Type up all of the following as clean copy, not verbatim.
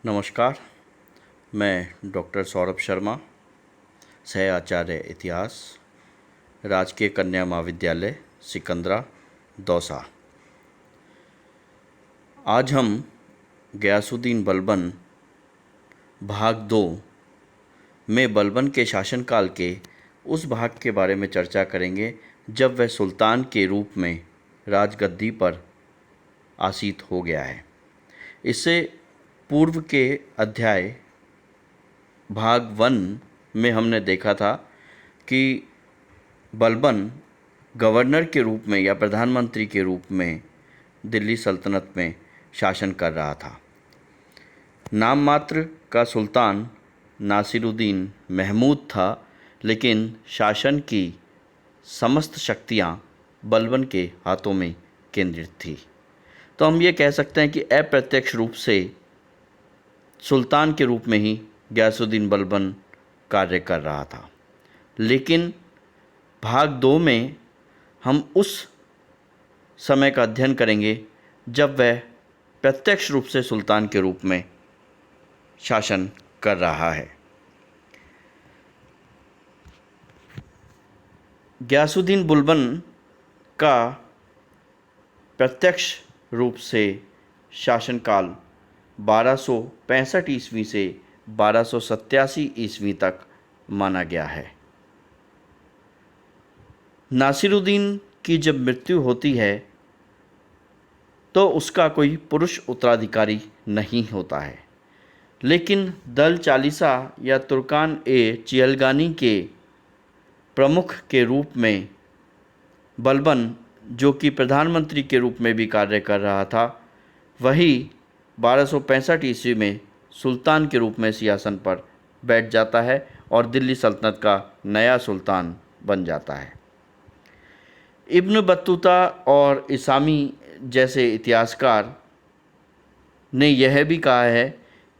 नमस्कार। मैं डॉक्टर सौरभ शर्मा, सह आचार्य इतिहास, राजकीय कन्या महाविद्यालय सिकंदरा, दौसा। आज हम गयासुद्दीन बलबन भाग 2 में बलबन के शासनकाल के उस भाग के बारे में चर्चा करेंगे जब वह सुल्तान के रूप में राजगद्दी पर आसीन हो गया है। इससे पूर्व के अध्याय भाग 1 में हमने देखा था कि बलबन गवर्नर के रूप में या प्रधानमंत्री के रूप में दिल्ली सल्तनत में शासन कर रहा था। नाम मात्र का सुल्तान नासिरुद्दीन महमूद था, लेकिन शासन की समस्त शक्तियां बलबन के हाथों में केंद्रित थी। तो हम ये कह सकते हैं कि अप्रत्यक्ष रूप से सुल्तान के रूप में ही गयासुद्दीन बलबन कार्य कर रहा था। लेकिन भाग 2 में हम उस समय का अध्ययन करेंगे जब वह प्रत्यक्ष रूप से सुल्तान के रूप में शासन कर रहा है। गयासुद्दीन बलबन का प्रत्यक्ष रूप से शासनकाल 1265 ईस्वी से 1287 ईस्वी तक माना गया है। नासिरुद्दीन की जब मृत्यु होती है तो उसका कोई पुरुष उत्तराधिकारी नहीं होता है, लेकिन दल चालीसा या तुर्कान ए चियलगानी के प्रमुख के रूप में बलबन, जो कि प्रधानमंत्री के रूप में भी कार्य कर रहा था, वही 1265 ईस्वी में सुल्तान के रूप में सिंहासन पर बैठ जाता है और दिल्ली सल्तनत का नया सुल्तान बन जाता है। इब्न बत्तूता और इसामी जैसे इतिहासकार ने यह भी कहा है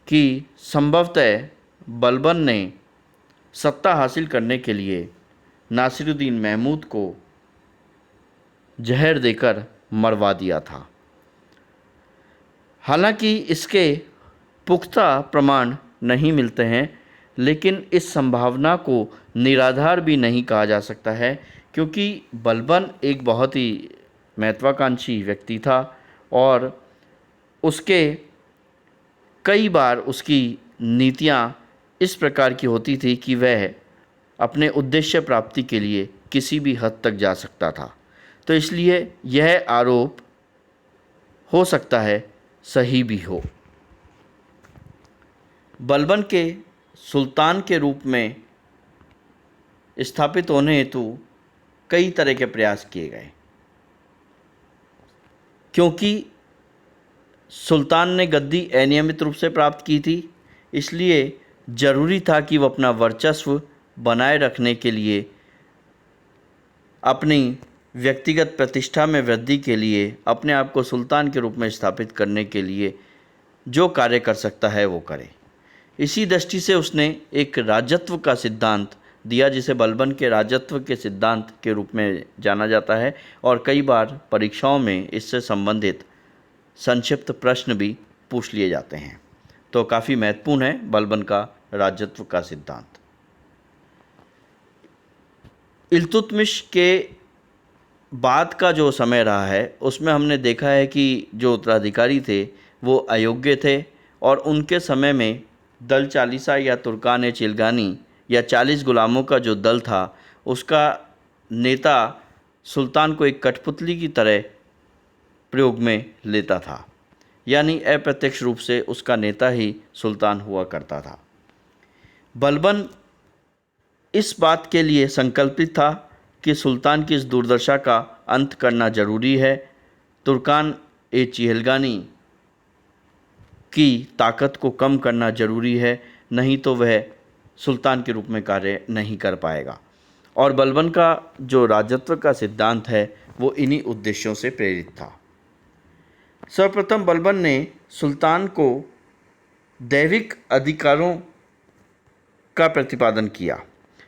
कि संभवतः बलबन ने सत्ता हासिल करने के लिए नासिरुद्दीन महमूद को जहर देकर मरवा दिया था। हालांकि इसके पुख्ता प्रमाण नहीं मिलते हैं, लेकिन इस संभावना को निराधार भी नहीं कहा जा सकता है, क्योंकि बलबन एक बहुत ही महत्वाकांक्षी व्यक्ति था और उसके कई बार उसकी नीतियां इस प्रकार की होती थी कि वह अपने उद्देश्य प्राप्ति के लिए किसी भी हद तक जा सकता था। तो इसलिए यह आरोप हो सकता है सही भी हो। बलबन के सुल्तान के रूप में स्थापित होने हेतु कई तरह के प्रयास किए गए, क्योंकि सुल्तान ने गद्दी अनियमित रूप से प्राप्त की थी, इसलिए ज़रूरी था कि वह अपना वर्चस्व बनाए रखने के लिए, अपनी व्यक्तिगत प्रतिष्ठा में वृद्धि के लिए, अपने आप को सुल्तान के रूप में स्थापित करने के लिए जो कार्य कर सकता है वो करे। इसी दृष्टि से उसने एक राजत्व का सिद्धांत दिया, जिसे बलबन के राजत्व के सिद्धांत के रूप में जाना जाता है, और कई बार परीक्षाओं में इससे संबंधित संक्षिप्त प्रश्न भी पूछ लिए जाते हैं। तो काफ़ी महत्वपूर्ण है बलबन का राजत्व का सिद्धांत। इल्तुतमिश के बाद का जो समय रहा है उसमें हमने देखा है कि जो उत्तराधिकारी थे वो अयोग्य थे, और उनके समय में दल चालीसा या तुर्कान ए चिलगानी या 40 गुलामों का जो दल था, उसका नेता सुल्तान को एक कठपुतली की तरह प्रयोग में लेता था, यानी अप्रत्यक्ष रूप से उसका नेता ही सुल्तान हुआ करता था। बलबन इस बात के लिए संकल्पित था कि सुल्तान की इस दुर्दशा का अंत करना जरूरी है। तुर्कान ए चिहलगानी की ताकत को कम करना जरूरी है, नहीं तो वह सुल्तान के रूप में कार्य नहीं कर पाएगा। और बलबन का जो राजत्व का सिद्धांत है वो इन्हीं उद्देश्यों से प्रेरित था। सर्वप्रथम बलबन ने सुल्तान को दैविक अधिकारों का प्रतिपादन किया,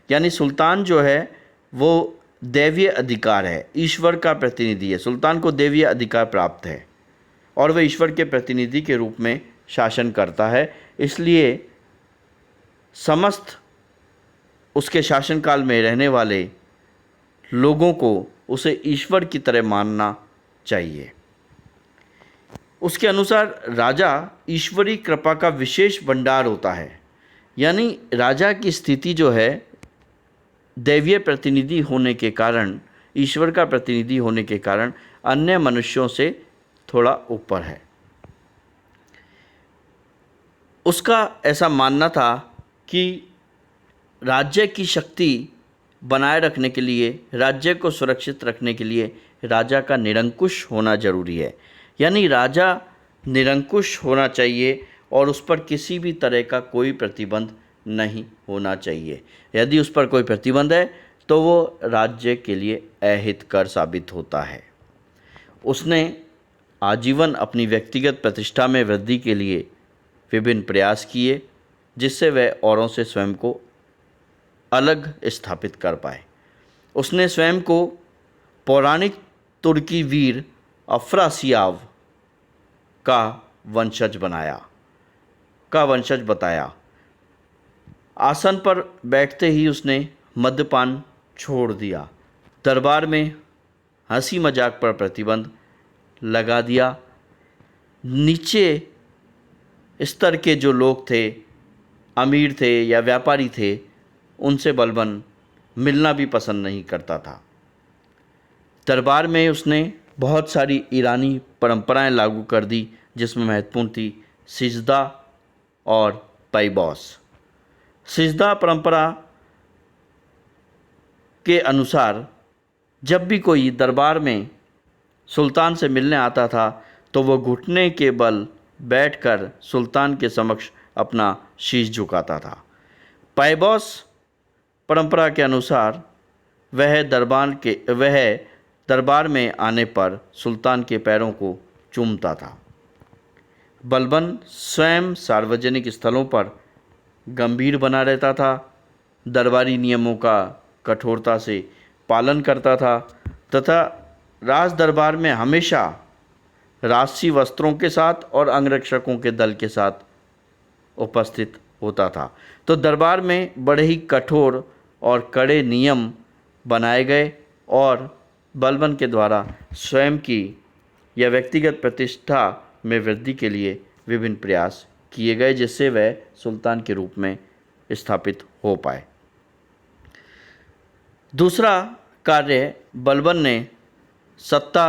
यानी सुल्तान जो है वो दैवीय अधिकार है, ईश्वर का प्रतिनिधि है। सुल्तान को दैवीय अधिकार प्राप्त है और वह ईश्वर के प्रतिनिधि के रूप में शासन करता है। इसलिए समस्त उसके शासनकाल में रहने वाले लोगों को उसे ईश्वर की तरह मानना चाहिए। उसके अनुसार राजा ईश्वरी कृपा का विशेष भंडार होता है, यानी राजा की स्थिति जो है दैवीय प्रतिनिधि होने के कारण, ईश्वर का प्रतिनिधि होने के कारण अन्य मनुष्यों से थोड़ा ऊपर है। उसका ऐसा मानना था कि राज्य की शक्ति बनाए रखने के लिए, राज्य को सुरक्षित रखने के लिए राजा का निरंकुश होना जरूरी है, यानी राजा निरंकुश होना चाहिए और उस पर किसी भी तरह का कोई प्रतिबंध नहीं होना चाहिए। यदि उस पर कोई प्रतिबंध है तो वो राज्य के लिए अहितकर साबित होता है। उसने आजीवन अपनी व्यक्तिगत प्रतिष्ठा में वृद्धि के लिए विभिन्न प्रयास किए, जिससे वह औरों से स्वयं को अलग स्थापित कर पाए। उसने स्वयं को पौराणिक तुर्की वीर अफरासियाब का वंशज बताया। आसन पर बैठते ही उसने मद्यपान छोड़ दिया। दरबार में हंसी मजाक पर प्रतिबंध लगा दिया। नीचे स्तर के जो लोग थे, अमीर थे या व्यापारी थे, उनसे बलबन मिलना भी पसंद नहीं करता था। दरबार में उसने बहुत सारी ईरानी परंपराएं लागू कर दी, जिसमें महत्वपूर्ण थी सिजदा और पैबॉस। सिजदा परंपरा के अनुसार जब भी कोई दरबार में सुल्तान से मिलने आता था तो वह घुटने के बल बैठकर सुल्तान के समक्ष अपना शीश झुकाता था। पैबॉस परंपरा के अनुसार वह दरबार में आने पर सुल्तान के पैरों को चूमता था। बलबन स्वयं सार्वजनिक स्थलों पर गंभीर बना रहता था, दरबारी नियमों का कठोरता से पालन करता था तथा राज दरबार में हमेशा राजसी वस्त्रों के साथ और अंगरक्षकों के दल के साथ उपस्थित होता था। तो दरबार में बड़े ही कठोर और कड़े नियम बनाए गए और बलबन के द्वारा स्वयं की या व्यक्तिगत प्रतिष्ठा में वृद्धि के लिए विभिन्न प्रयास किए गए, जिससे वह सुल्तान के रूप में स्थापित हो पाए। दूसरा कार्य बलबन ने सत्ता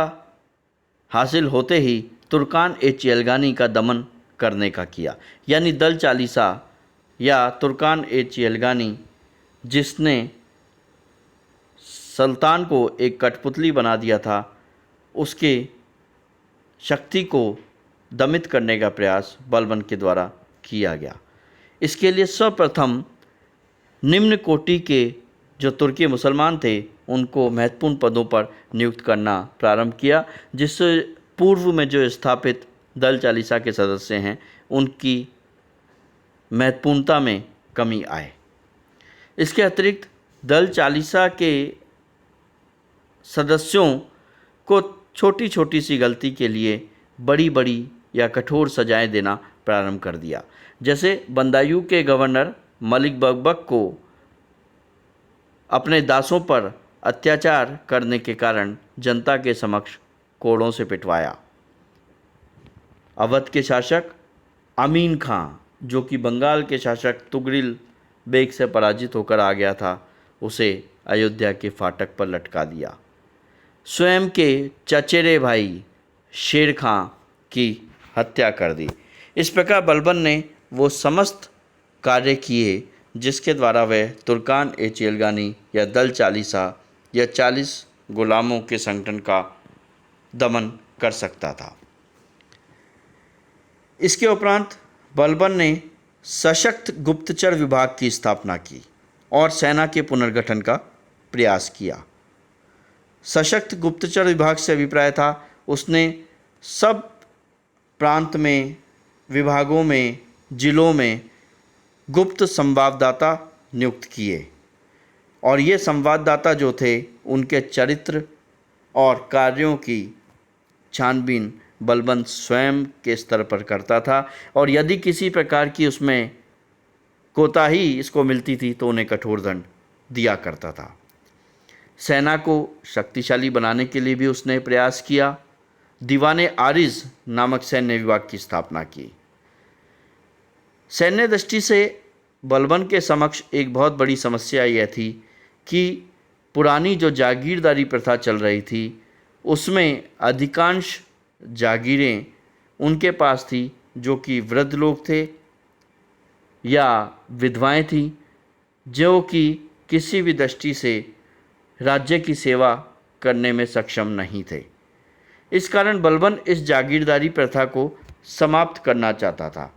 हासिल होते ही तुर्कान ए चियलगानी का दमन करने का किया, यानी दल चालीसा या तुर्कान ए चियलगानी, जिसने सुल्तान को एक कठपुतली बना दिया था, उसके शक्ति को दमित करने का प्रयास बलबन के द्वारा किया गया। इसके लिए सर्वप्रथम निम्न कोटि के जो तुर्की मुसलमान थे उनको महत्वपूर्ण पदों पर नियुक्त करना प्रारंभ किया, जिससे पूर्व में जो स्थापित दल चालीसा के सदस्य हैं उनकी महत्वपूर्णता में कमी आए। इसके अतिरिक्त दल चालीसा के सदस्यों को छोटी छोटी सी गलती के लिए बड़ी बड़ी या कठोर सजाएं देना प्रारंभ कर दिया। जैसे बंदायूं के गवर्नर मलिक बकबक को अपने दासों पर अत्याचार करने के कारण जनता के समक्ष कोड़ों से पिटवाया। अवध के शासक अमीन खां, जो कि बंगाल के शासक तुगरिल बेग से पराजित होकर आ गया था, उसे अयोध्या के फाटक पर लटका दिया। स्वयं के चचेरे भाई शेर खां की हत्या कर दी। इस प्रकार बलबन ने वो समस्त कार्य किए जिसके द्वारा वह तुर्कान ए चियलगानी या दल चालीसा या 40 गुलामों के संगठन का दमन कर सकता था। इसके उपरांत बलबन ने सशक्त गुप्तचर विभाग की स्थापना की और सेना के पुनर्गठन का प्रयास किया। सशक्त गुप्तचर विभाग से अभिप्राय था उसने सब प्रांत में, विभागों में, जिलों में गुप्त संवाददाता नियुक्त किए और ये संवाददाता जो थे उनके चरित्र और कार्यों की छानबीन बलबन स्वयं के स्तर पर करता था और यदि किसी प्रकार की उसमें कोताही इसको मिलती थी तो उन्हें कठोर दंड दिया करता था। सेना को शक्तिशाली बनाने के लिए भी उसने प्रयास किया। दीवाने आरिज नामक सैन्य विभाग की स्थापना की। सैन्य दृष्टि से बलबन के समक्ष एक बहुत बड़ी समस्या यह थी कि पुरानी जो जागीरदारी प्रथा चल रही थी उसमें अधिकांश जागीरें उनके पास थी जो कि वृद्ध लोग थे या विधवाएं थीं जो कि किसी भी दृष्टि से राज्य की सेवा करने में सक्षम नहीं थे। इस कारण बलबन इस जागीरदारी प्रथा को समाप्त करना चाहता था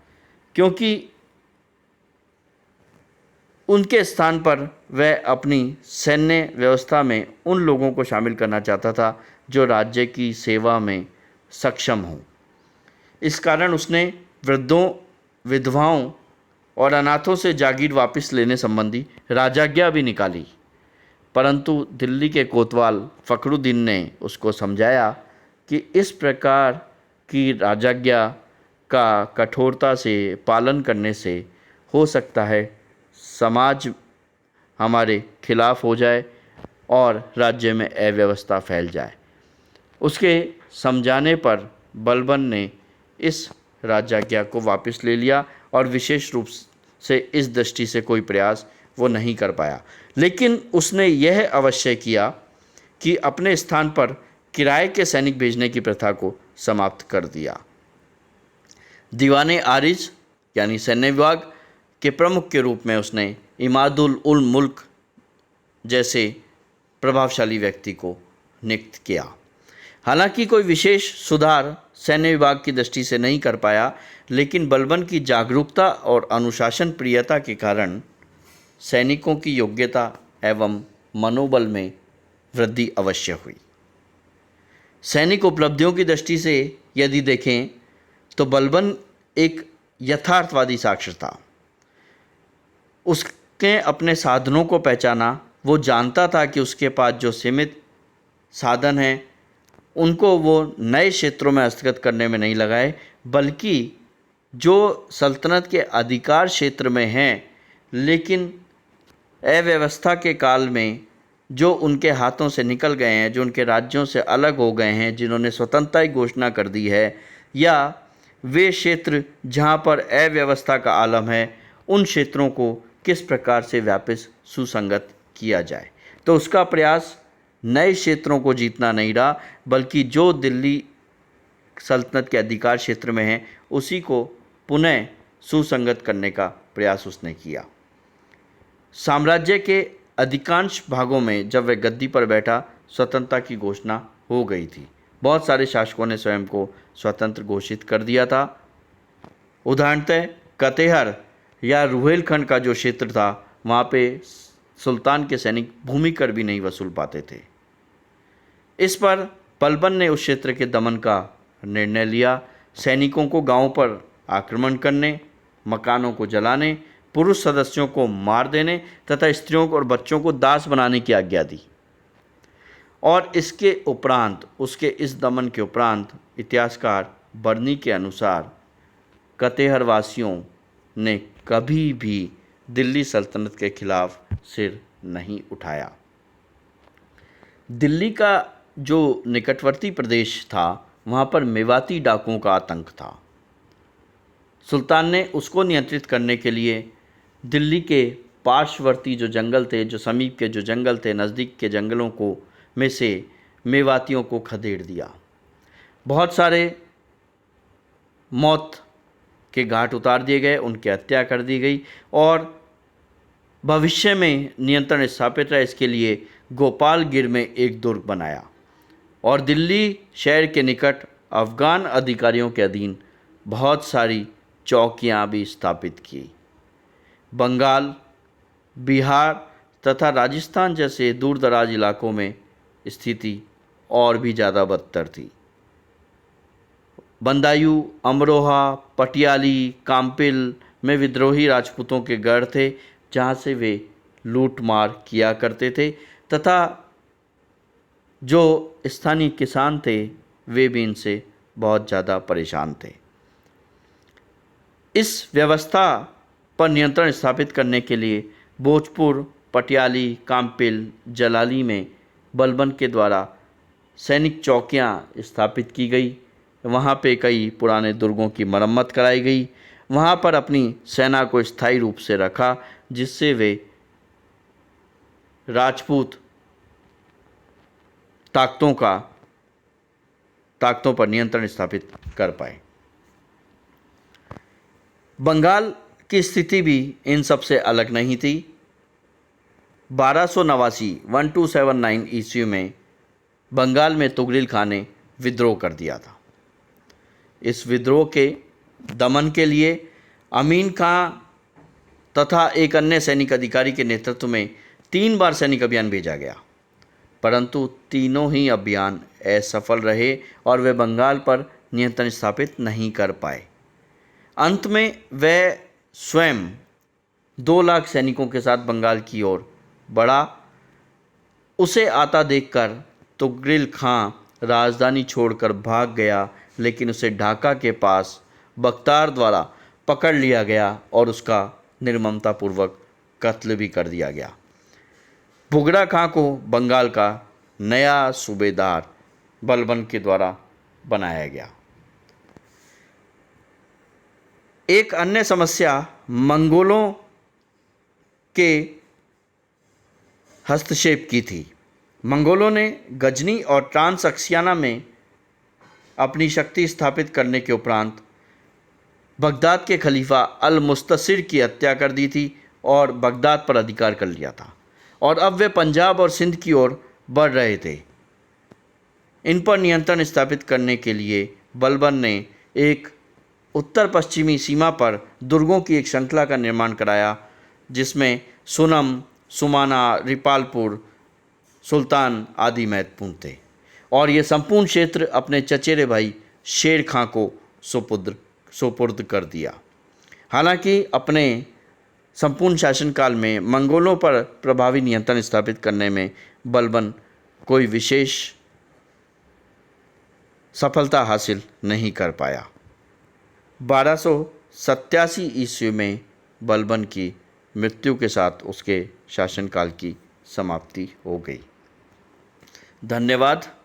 क्योंकि उनके स्थान पर वह अपनी सैन्य व्यवस्था में उन लोगों को शामिल करना चाहता था जो राज्य की सेवा में सक्षम हों। इस कारण उसने वृद्धों, विधवाओं और अनाथों से जागीर वापस लेने संबंधी राजाज्ञा भी निकाली, परंतु दिल्ली के कोतवाल फखरुद्दीन ने उसको समझाया कि इस प्रकार की राजाज्ञा का कठोरता से पालन करने से हो सकता है समाज हमारे खिलाफ हो जाए और राज्य में अव्यवस्था फैल जाए। उसके समझाने पर बलबन ने इस राजाज्ञा को वापस ले लिया और विशेष रूप से इस दृष्टि से कोई प्रयास वो नहीं कर पाया, लेकिन उसने यह अवश्य किया कि अपने स्थान पर किराए के सैनिक भेजने की प्रथा को समाप्त कर दिया। दीवाने आरिज यानी सैन्य विभाग के प्रमुख के रूप में उसने इमादुल उल मुल्क जैसे प्रभावशाली व्यक्ति को नियुक्त किया। हालांकि कोई विशेष सुधार सैन्य विभाग की दृष्टि से नहीं कर पाया, लेकिन बलबन की जागरूकता और अनुशासन प्रियता के कारण सैनिकों की योग्यता एवं मनोबल में वृद्धि अवश्य हुई। सैनिक उपलब्धियों की दृष्टि से यदि देखें तो बलबन एक यथार्थवादी शासक था। उसने अपने साधनों को पहचाना। वो जानता था कि उसके पास जो सीमित साधन हैं उनको वो नए क्षेत्रों में हस्तगत करने में नहीं लगाए, बल्कि जो सल्तनत के अधिकार क्षेत्र में हैं लेकिन अव्यवस्था के काल में जो उनके हाथों से निकल गए हैं, जो उनके राज्यों से अलग हो गए हैं, जिन्होंने स्वतंत्रता की घोषणा कर दी है, या वे क्षेत्र जहाँ पर अव्यवस्था का आलम है, उन क्षेत्रों को किस प्रकार से वापस सुसंगत किया जाए। तो उसका प्रयास नए क्षेत्रों को जीतना नहीं रहा, बल्कि जो दिल्ली सल्तनत के अधिकार क्षेत्र में है उसी को पुनः सुसंगत करने का प्रयास उसने किया। साम्राज्य के अधिकांश भागों में जब वह गद्दी पर बैठा स्वतंत्रता की घोषणा हो गई थी। बहुत सारे शासकों ने स्वयं को स्वतंत्र घोषित कर दिया था। उदाहरणतः कतेहर या रुहेलखंड का जो क्षेत्र था वहाँ पे सुल्तान के सैनिक भूमि कर भी नहीं वसूल पाते थे। इस पर बलबन ने उस क्षेत्र के दमन का निर्णय लिया। सैनिकों को गांवों पर आक्रमण करने, मकानों को जलाने, पुरुष सदस्यों को मार देने तथा स्त्रियों और बच्चों को दास बनाने की आज्ञा दी। और इसके उपरांत, उसके इस दमन के उपरांत इतिहासकार बर्नी के अनुसार कतेहर वासियों ने कभी भी दिल्ली सल्तनत के खिलाफ सिर नहीं उठाया। दिल्ली का जो निकटवर्ती प्रदेश था वहाँ पर मेवाती डाकुओं का आतंक था। सुल्तान ने उसको नियंत्रित करने के लिए दिल्ली के पार्श्ववर्ती जो जंगल थे, जो समीप के जो जंगल थे, नज़दीक के जंगलों को में से मेवातियों को खदेड़ दिया। बहुत सारे मौत के घाट उतार दिए गए, उनकी हत्या कर दी गई और भविष्य में नियंत्रण स्थापित रहा। इसके लिए गोपालगिर में एक दुर्ग बनाया और दिल्ली शहर के निकट अफ़गान अधिकारियों के अधीन बहुत सारी चौकियां भी स्थापित की। बंगाल, बिहार तथा राजस्थान जैसे दूर दराज इलाकों में स्थिति और भी ज़्यादा बदतर थी। बंदायूं, अमरोहा, पटियाली, काम्पिल में विद्रोही राजपूतों के गढ़ थे जहाँ से वे लूट मार किया करते थे तथा जो स्थानीय किसान थे वे भी इनसे बहुत ज़्यादा परेशान थे। इस व्यवस्था पर नियंत्रण स्थापित करने के लिए भोजपुर, पटियाली, काम्पिल, जलाली में बलबन के द्वारा सैनिक चौकियां स्थापित की गई। वहां पे कई पुराने दुर्गों की मरम्मत कराई गई। वहां पर अपनी सेना को स्थायी रूप से रखा, जिससे वे राजपूत ताकतों पर नियंत्रण स्थापित कर पाए। बंगाल की स्थिति भी इन सबसे अलग नहीं थी। 1279 ईस्वी में बंगाल में तुगरिल खान ने विद्रोह कर दिया था। इस विद्रोह के दमन के लिए अमीन खां तथा एक अन्य सैनिक अधिकारी के नेतृत्व में 3 बार सैनिक अभियान भेजा गया, परंतु तीनों ही अभियान असफल रहे और वे बंगाल पर नियंत्रण स्थापित नहीं कर पाए। अंत में वह स्वयं 2 लाख सैनिकों के साथ बंगाल की ओर बढ़ा। उसे आता देखकर तुगरिल खां राजधानी छोड़कर भाग गया, लेकिन उसे ढाका के पास बख्तार द्वारा पकड़ लिया गया और उसका निर्ममतापूर्वक कत्ल भी कर दिया गया। बुगड़ा खां को बंगाल का नया सूबेदार बलबन के द्वारा बनाया गया। एक अन्य समस्या मंगोलों के हस्तक्षेप की थी। मंगोलों ने गजनी और ट्रांसअक्सियाना में अपनी शक्ति स्थापित करने के उपरांत बगदाद के खलीफा अल मुस्तसिर की हत्या कर दी थी और बगदाद पर अधिकार कर लिया था, और अब वे पंजाब और सिंध की ओर बढ़ रहे थे। इन पर नियंत्रण स्थापित करने के लिए बलबन ने एक उत्तर पश्चिमी सीमा पर दुर्गों की एक श्रृंखला का निर्माण कराया, जिसमें सुनम, सुमाना, रिपालपुर, सुल्तान आदि महत्वपूर्ण थे, और ये संपूर्ण क्षेत्र अपने चचेरे भाई शेर खां को सुपुर्द कर दिया। हालांकि अपने संपूर्ण शासनकाल में मंगोलों पर प्रभावी नियंत्रण स्थापित करने में बलबन कोई विशेष सफलता हासिल नहीं कर पाया। 1287 ईस्वी में बलबन की मृत्यु के साथ उसके शासनकाल की समाप्ति हो गई। धन्यवाद।